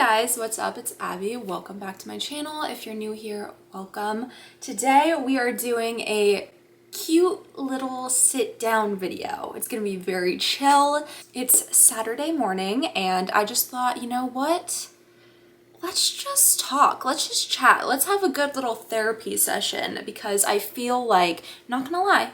Guys, what's up? It's Abby. Welcome back to my channel. If you're new here, welcome. Today we are doing a cute little sit down video. It's gonna be very chill. It's Saturday morning and I just thought, you know what? Let's just talk. Let's just chat. Let's have a good little therapy session because I feel like, not gonna lie,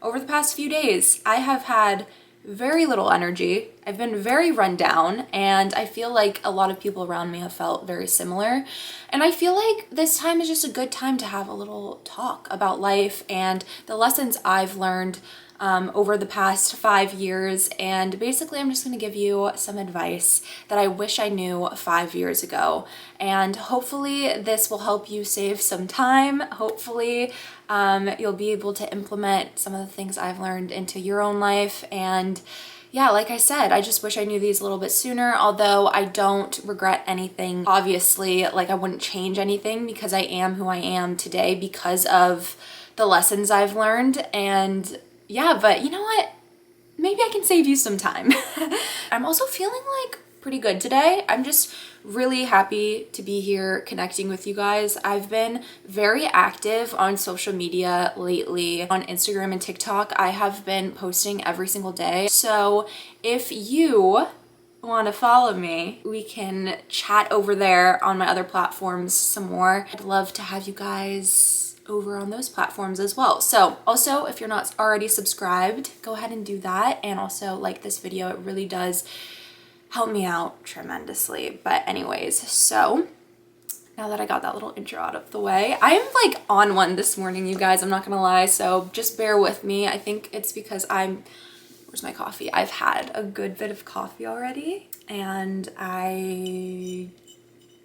over the past few days, I have had very little energy. I've been very run down and I feel like a lot of people around me have felt very similar. And I feel like this time is just a good time to have a little talk about life and the lessons I've learned over the past 5 years. And basically I'm just gonna give you some advice that I wish I knew 5 years ago. And hopefully this will help you save some time. Hopefully you'll be able to implement some of the things I've learned into your own life. And yeah, like I said, I just wish I knew these a little bit sooner, although I don't regret anything. Obviously, like I wouldn't change anything because I am who I am today because of the lessons I've learned. And yeah, but you know what? Maybe I can save you some time. I'm also feeling like pretty good today. I'm just really happy to be here connecting with you guys. I've been very active on social media lately. On Instagram and TikTok, I have been posting every single day. So if you want to follow me, we can chat over there on my other platforms some more. I'd love to have you guys over on those platforms as well. So also, if you're not already subscribed, go ahead and do that. And also like this video, it really does help me out tremendously. But anyways, so now that I got that little intro out of the way, I am like on one this morning, you guys, I'm not gonna lie. So just bear with me. I think it's because where's my coffee? I've had a good bit of coffee already and I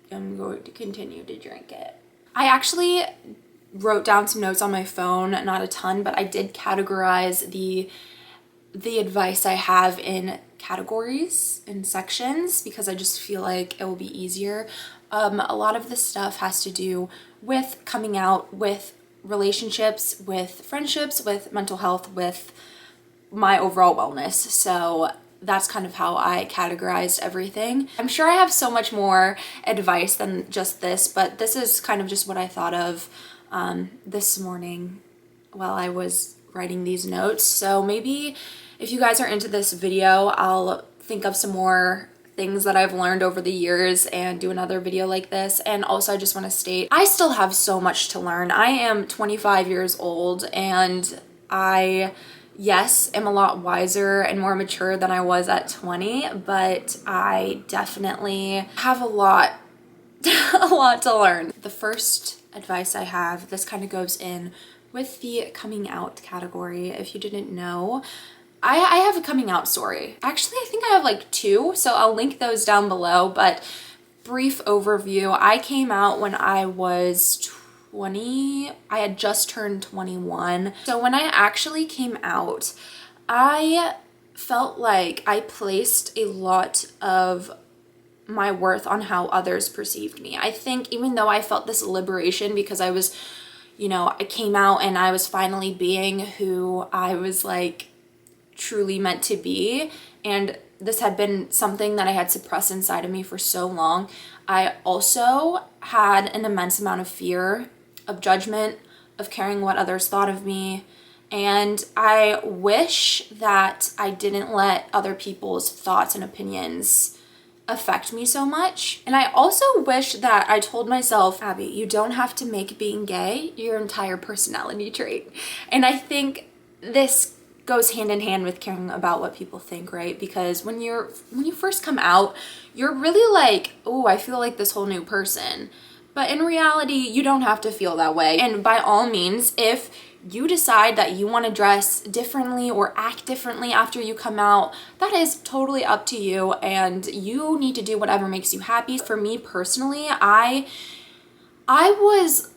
am going to continue to drink it. I actually wrote down some notes on my phone, not a ton, but I did categorize the advice I have in categories and sections because I just feel like it will be easier. A lot of this stuff has to do with coming out, with relationships, with friendships, with mental health, with my overall wellness. So that's kind of how I categorized everything. I'm sure I have so much more advice than just this, but this is kind of just what I thought of this morning while I was writing these notes. So maybe if you guys are into this video, I'll think of some more things that I've learned over the years and do another video like this. And also I just want to state, I still have so much to learn. I am 25 years old and I, yes, am a lot wiser and more mature than I was at 20, but I definitely have a lot to learn. The first advice I have, this kind of goes in with the coming out category. If you didn't know, I have a coming out story. Actually, I think I have like 2, so I'll link those down below, but brief overview. I came out when I was 20. I had just turned 21. So when I actually came out, I felt like I placed a lot of my worth on how others perceived me. I think even though I felt this liberation because I was, you know, I came out and I was finally being who I was like truly meant to be, and this had been something that I had suppressed inside of me for so long. I also had an immense amount of fear of judgment, of caring what others thought of me, and I wish that I didn't let other people's thoughts and opinions affect me so much. And I also wish that I told myself, Abby, you don't have to make being gay your entire personality trait. And I think this goes hand in hand with caring about what people think, right? Because when you first come out, you're really like, oh, I feel like this whole new person. But in reality, you don't have to feel that way. And by all means, if you decide that you want to dress differently or act differently after you come out, that is totally up to you and you need to do whatever makes you happy. For me personally, I was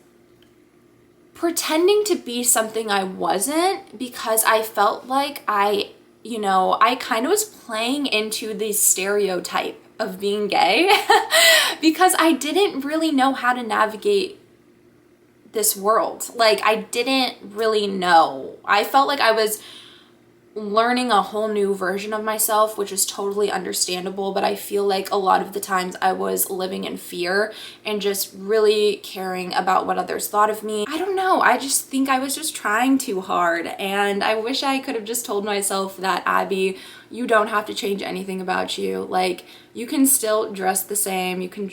pretending to be something I wasn't because I felt like I kind of was playing into the stereotype of being gay because I didn't really know how to navigate this world. Like I didn't really know. I felt like I was learning a whole new version of myself, which is totally understandable, but I feel like a lot of the times I was living in fear and just really caring about what others thought of me. I don't know, I just think I was just trying too hard, and I wish I could have just told myself that, Abby, you don't have to change anything about you. Like, you can still dress the same, you can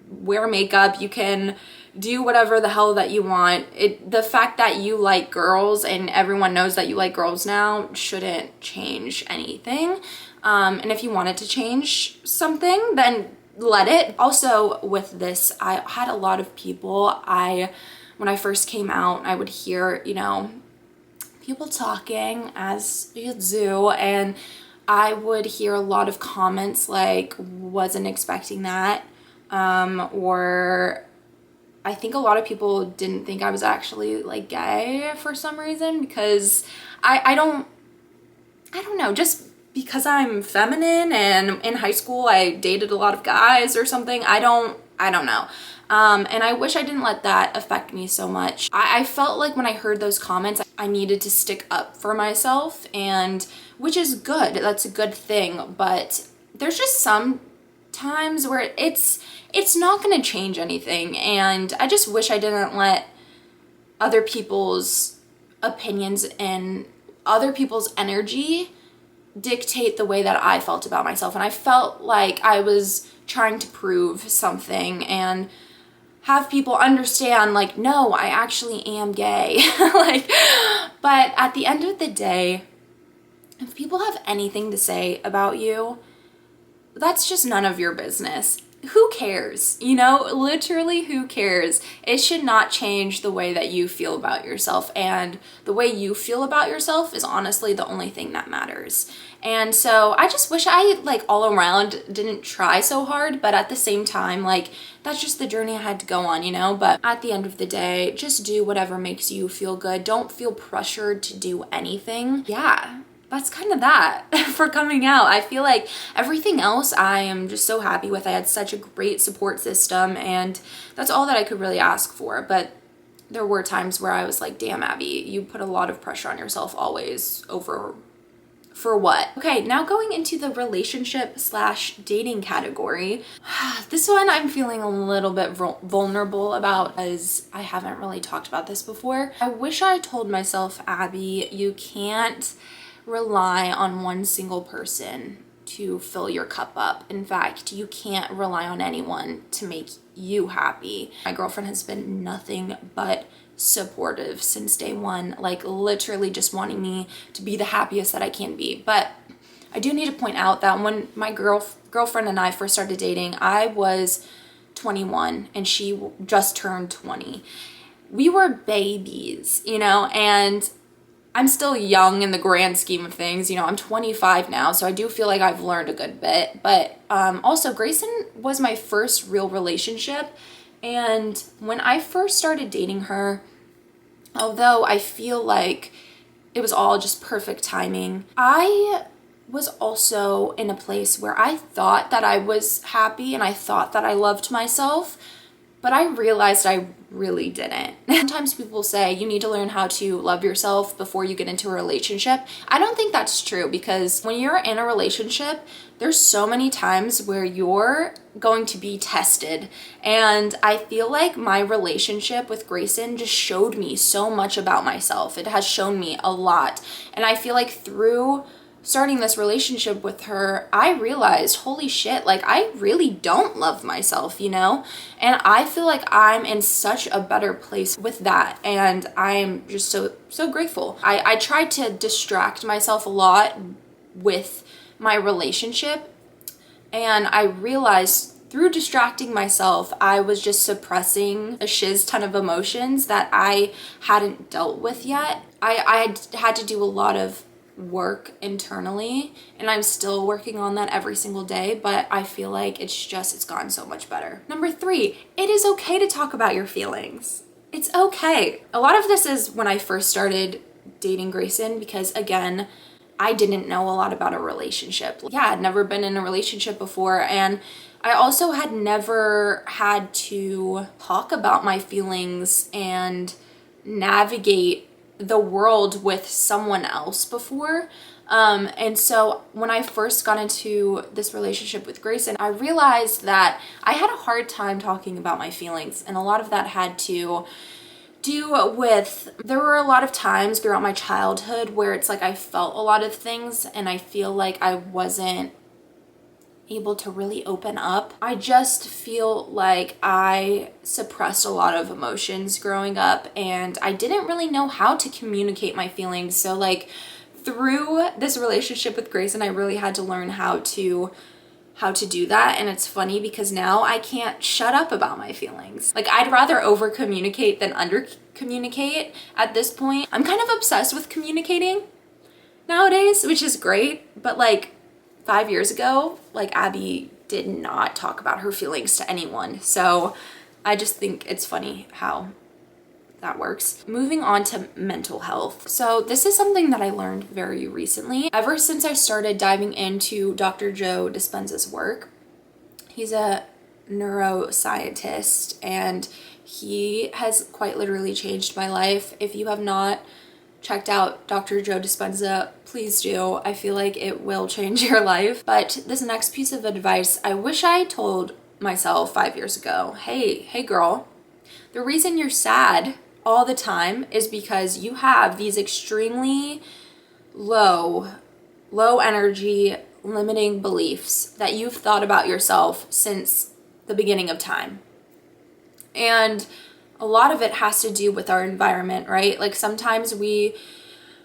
wear makeup, you can do whatever the hell that you want. The fact that you like girls and everyone knows that you like girls now shouldn't change anything. And if you wanted to change something, then let it. Also with this, I had a lot of people, when I first came out, I would hear, you know, people talking as you do, and I would hear a lot of comments like, wasn't expecting that, or I think a lot of people didn't think I was actually like gay for some reason, because I don't know, just because I'm feminine and in high school I dated a lot of guys or something. I don't know. And I wish I didn't let that affect me so much. I felt like when I heard those comments, I needed to stick up for myself, and which is good. That's a good thing. But there's just some times where it's not going to change anything, and I just wish I didn't let other people's opinions and other people's energy dictate the way that I felt about myself. And I felt like I was trying to prove something and have people understand, like, no, I actually am gay. Like, but at the end of the day, if people have anything to say about you, that's just none of your business. Who cares? You know, literally, who cares? It should not change the way that you feel about yourself, and the way you feel about yourself is honestly the only thing that matters. And so I just wish I, like, all around didn't try so hard, but at the same time, like, that's just the journey I had to go on, you know? But at the end of the day, just do whatever makes you feel good. Don't feel pressured to do anything. Yeah. That's kind of that for coming out. I feel like everything else I am just so happy with. I had such a great support system, and that's all that I could really ask for. But there were times where I was like, damn, Abby, you put a lot of pressure on yourself always, over for what? Okay, now going into the relationship/dating category. This one I'm feeling a little bit vulnerable about, as I haven't really talked about this before. I wish I told myself, Abby, you can't rely on one single person to fill your cup up. In fact, you can't rely on anyone to make you happy. My girlfriend has been nothing but supportive since day one, like literally just wanting me to be the happiest that I can be. But I do need to point out that when my girlfriend and I first started dating, I was 21 and she just turned 20. We were babies, you know, and I'm still young in the grand scheme of things. You know, I'm 25 now, so I do feel like I've learned a good bit. But also, Grayson was my first real relationship. And when I first started dating her, although I feel like it was all just perfect timing, I was also in a place where I thought that I was happy and I thought that I loved myself, but I realized I really didn't. Sometimes people say you need to learn how to love yourself before you get into a relationship. I don't think that's true, because when you're in a relationship, there's so many times where you're going to be tested. And I feel like my relationship with Grayson just showed me so much about myself. It has shown me a lot. And I feel like through starting this relationship with her, I realized, holy shit, like I really don't love myself, you know? And I feel like I'm in such a better place with that. And I'm just so grateful. I tried to distract myself a lot with my relationship. And I realized through distracting myself, I was just suppressing a shiz ton of emotions that I hadn't dealt with yet. I had to do a lot of work internally, and I'm still working on that every single day, but I feel like it's gotten so much better. Number 3, it is okay to talk about your feelings. It's okay. A lot of this is when I first started dating Grayson, because again, I didn't know a lot about a relationship. Yeah, I'd never been in a relationship before, and I also had never had to talk about my feelings and navigate the world with someone else before. And so when I first got into this relationship with Grayson, I realized that I had a hard time talking about my feelings. And a lot of that had to do with, there were a lot of times throughout my childhood where it's like I felt a lot of things and I feel like I wasn't able to really open up. I just feel like I suppressed a lot of emotions growing up and I didn't really know how to communicate my feelings. So like through this relationship with Grayson, I really had to learn how to do that. And it's funny because now I can't shut up about my feelings. Like I'd rather over communicate than under communicate at this point. I'm kind of obsessed with communicating nowadays, which is great. But like 5 years ago, like Abby did not talk about her feelings to anyone. So I just think it's funny how that works. Moving on to mental health. So this is something that I learned very recently. Ever since I started diving into Dr. Joe Dispenza's work, he's a neuroscientist and he has quite literally changed my life. If you have not checked out Dr. Joe Dispenza, please do. I feel like it will change your life. But this next piece of advice, I wish I told myself 5 years ago, hey girl, the reason you're sad all the time is because you have these extremely low energy limiting beliefs that you've thought about yourself since the beginning of time. And a lot of it has to do with our environment, right? Like sometimes when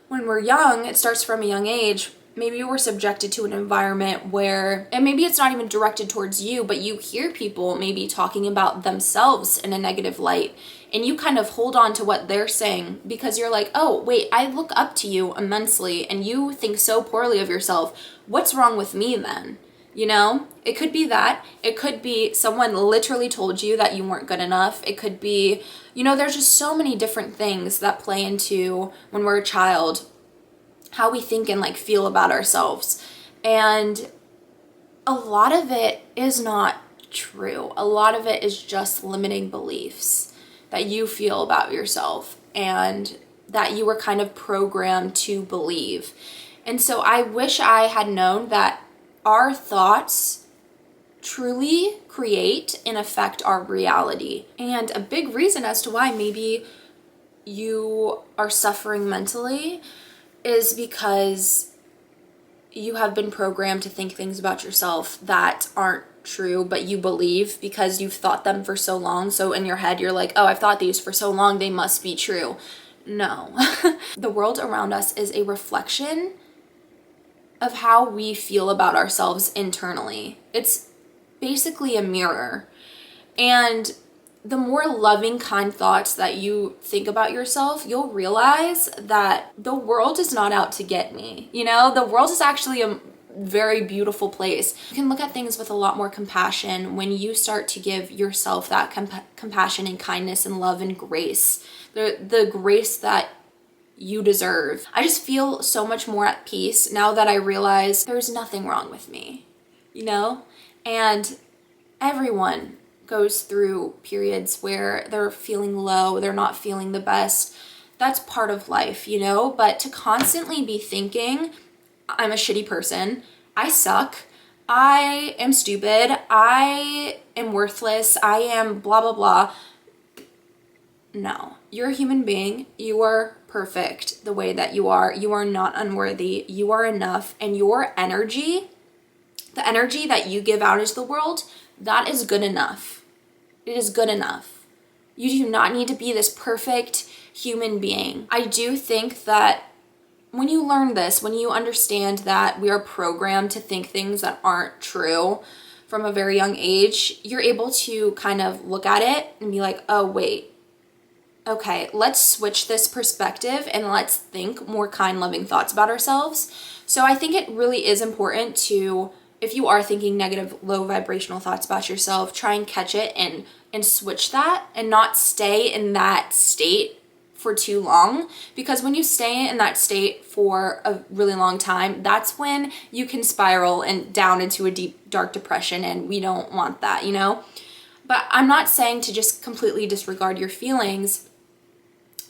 we're young, it starts from a young age, maybe we're subjected to an environment where, and maybe it's not even directed towards you, but you hear people maybe talking about themselves in a negative light and you kind of hold on to what they're saying because you're like, oh, wait, I look up to you immensely and you think so poorly of yourself. What's wrong with me then? You know, it could be that. It could be someone literally told you that you weren't good enough. It could be, you know, there's just so many different things that play into when we're a child, how we think and like feel about ourselves. And a lot of it is not true. A lot of it is just limiting beliefs that you feel about yourself and that you were kind of programmed to believe. And so I wish I had known that our thoughts truly create and affect our reality. And a big reason as to why maybe you are suffering mentally is because you have been programmed to think things about yourself that aren't true, but you believe because you've thought them for so long. So in your head, you're like, oh, I've thought these for so long, they must be true. No. The world around us is a reflection of how we feel about ourselves internally. It's basically a mirror. And the more loving, kind thoughts that you think about yourself, you'll realize that the world is not out to get me. You know, the world is actually a very beautiful place. You can look at things with a lot more compassion when you start to give yourself that compassion and kindness and love and grace, the grace that you deserve. I just feel so much more at peace now that I realize there's nothing wrong with me, you know? And everyone goes through periods where they're feeling low, they're not feeling the best. That's part of life, you know? But to constantly be thinking, I'm a shitty person, I suck, I am stupid, I am worthless, I am blah, blah, blah. No, you're a human being. You are perfect the way that you are. You are not unworthy. You are enough. And your energy, the energy that you give out into the world, that is good enough. It is good enough. You do not need to be this perfect human being. I do think that when you learn this, when you understand that we are programmed to think things that aren't true from a very young age, you're able to kind of look at it and be like, oh, wait. Okay, let's switch this perspective and let's think more kind, loving thoughts about ourselves. So I think it really is important to, if you are thinking negative, low vibrational thoughts about yourself, try and catch it and switch that and not stay in that state for too long. Because when you stay in that state for a really long time, that's when you can spiral and down into a deep, dark depression, and we don't want that, you know? But I'm not saying to just completely disregard your feelings.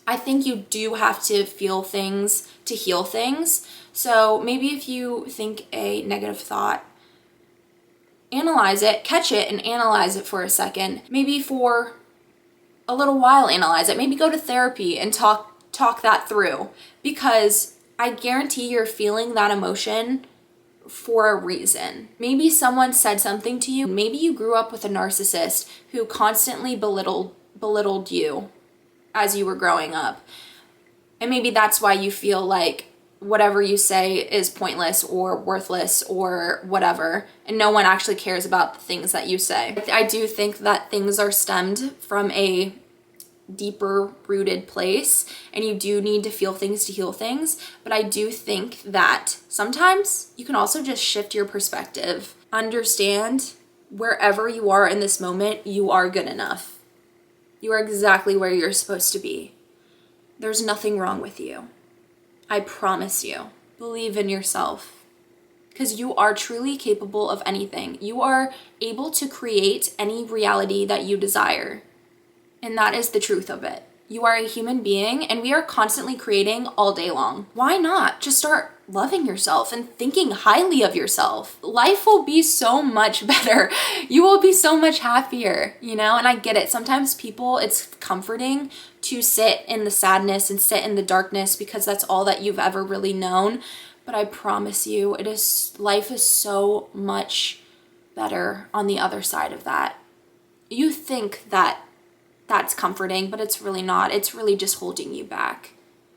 I think you do have to feel things to heal things. So maybe if you think a negative thought, analyze it, catch it, and analyze it for a second. Maybe for a little while analyze it. Maybe go to therapy and talk that through, because I guarantee you're feeling that emotion for a reason. Maybe someone said something to you. Maybe you grew up with a narcissist who constantly belittled you as you were growing up. And maybe that's why you feel like whatever you say is pointless or worthless or whatever, and no one actually cares about the things that you say. I do think that things are stemmed from a deeper rooted place, and you do need to feel things to heal things. But I do think that sometimes you can also just shift your perspective. Understand wherever you are in this moment, you are good enough. You are exactly where you're supposed to be. There's nothing wrong with you. I promise you. Believe in yourself, because you are truly capable of anything. You are able to create any reality that you desire. And that is the truth of it. You are a human being, and we are constantly creating all day long. Why not just start loving yourself and thinking highly of yourself? Life will be so much better. You will be so much happier, you know? And I get it. Sometimes people, it's comforting to sit in the sadness and sit in the darkness because that's all that you've ever really known. But I promise you, life is so much better on the other side of that. You think that that's comforting, but it's really not. It's really just holding you back.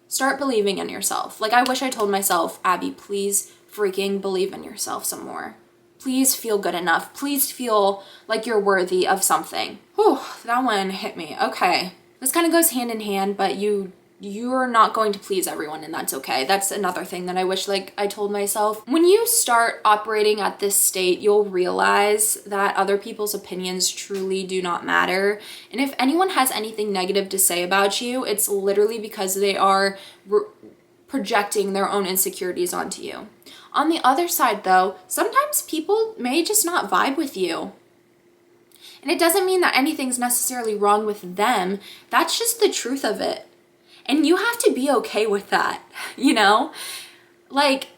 Start believing in yourself. Like, I wish I told myself, Abby, please freaking believe in yourself some more. Please feel good enough. Please feel like you're worthy of something. Whew, that one hit me. Okay. This kind of goes hand in hand, but you're not going to please everyone, and that's okay. That's another thing that I wish I told myself. When you start operating at this state, you'll realize that other people's opinions truly do not matter. And if anyone has anything negative to say about you, it's literally because they are projecting their own insecurities onto you. On the other side, though, sometimes people may just not vibe with you. And it doesn't mean that anything's necessarily wrong with them. That's just the truth of it. And you have to be okay with that, you know? Like,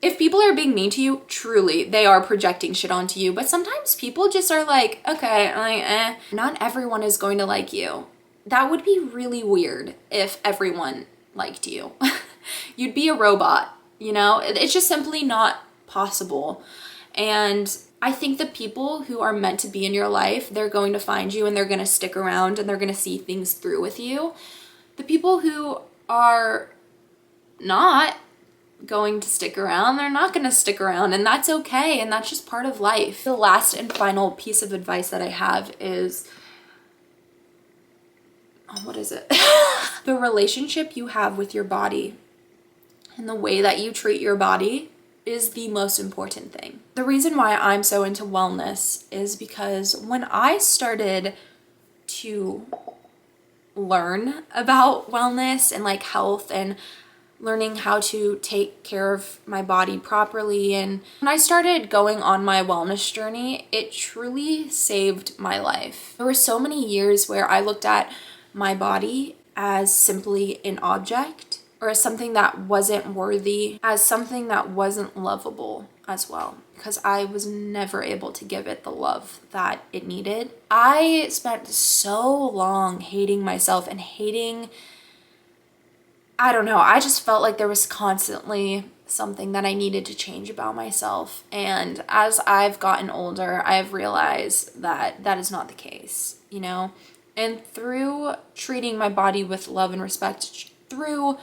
if people are being mean to you, truly, they are projecting shit onto you. But sometimes people just are like, okay, not everyone is going to like you. That would be really weird if everyone liked you. You'd be a robot, you know? It's just simply not possible. And I think the people who are meant to be in your life, they're going to find you and they're going to stick around and they're going to see things through with you. The people who are not going to stick around, they're not going to stick around, and that's okay, and that's just part of life. The last and final piece of advice that I have is, what is it? The relationship you have with your body and the way that you treat your body is the most important thing. The reason why I'm so into wellness is because when I started to learn about wellness and health and learning how to take care of my body properly, and when I started going on my wellness journey, it truly saved my life. There were so many years where I looked at my body as simply an object, or as something that wasn't worthy, as something that wasn't lovable as well, because I was never able to give it the love that it needed. I spent so long hating myself and I don't know, I just felt like there was constantly something that I needed to change about myself. And as I've gotten older, I've realized that that is not the case, you know? And through treating my body with love and respect, through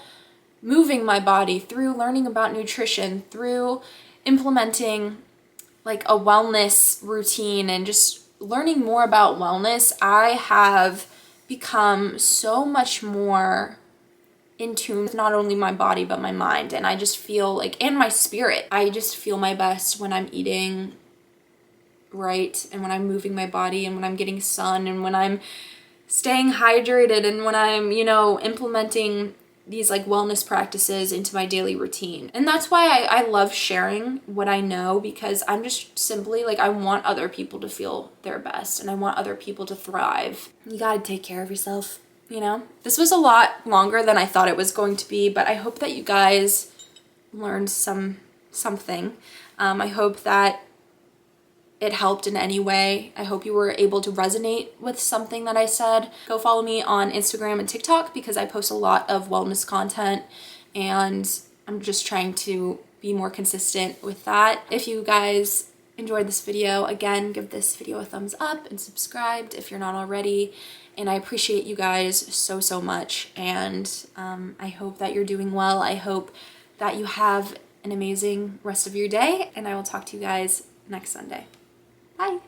moving my body, through learning about nutrition, through implementing a wellness routine and just learning more about wellness, I have become so much more in tune with not only my body but my mind, and I just feel and my spirit. I just feel my best when I'm eating right, and when I'm moving my body, and when I'm getting sun, and when I'm staying hydrated, and when I'm, implementing these wellness practices into my daily routine. And that's why I love sharing what I know, because I'm just simply I want other people to feel their best, and I want other people to thrive. You gotta take care of yourself. you know, this was a lot longer than I thought it was going to be, but I hope that you guys learned something. I hope that it helped in any way. I hope you were able to resonate with something that I said. Go follow me on Instagram and TikTok because I post a lot of wellness content and I'm just trying to be more consistent with that. If you guys enjoyed this video, again, give this video a thumbs up and subscribe if you're not already. And I appreciate you guys so much. And I hope that you're doing well. I hope that you have an amazing rest of your day. And I will talk to you guys next Sunday. Bye.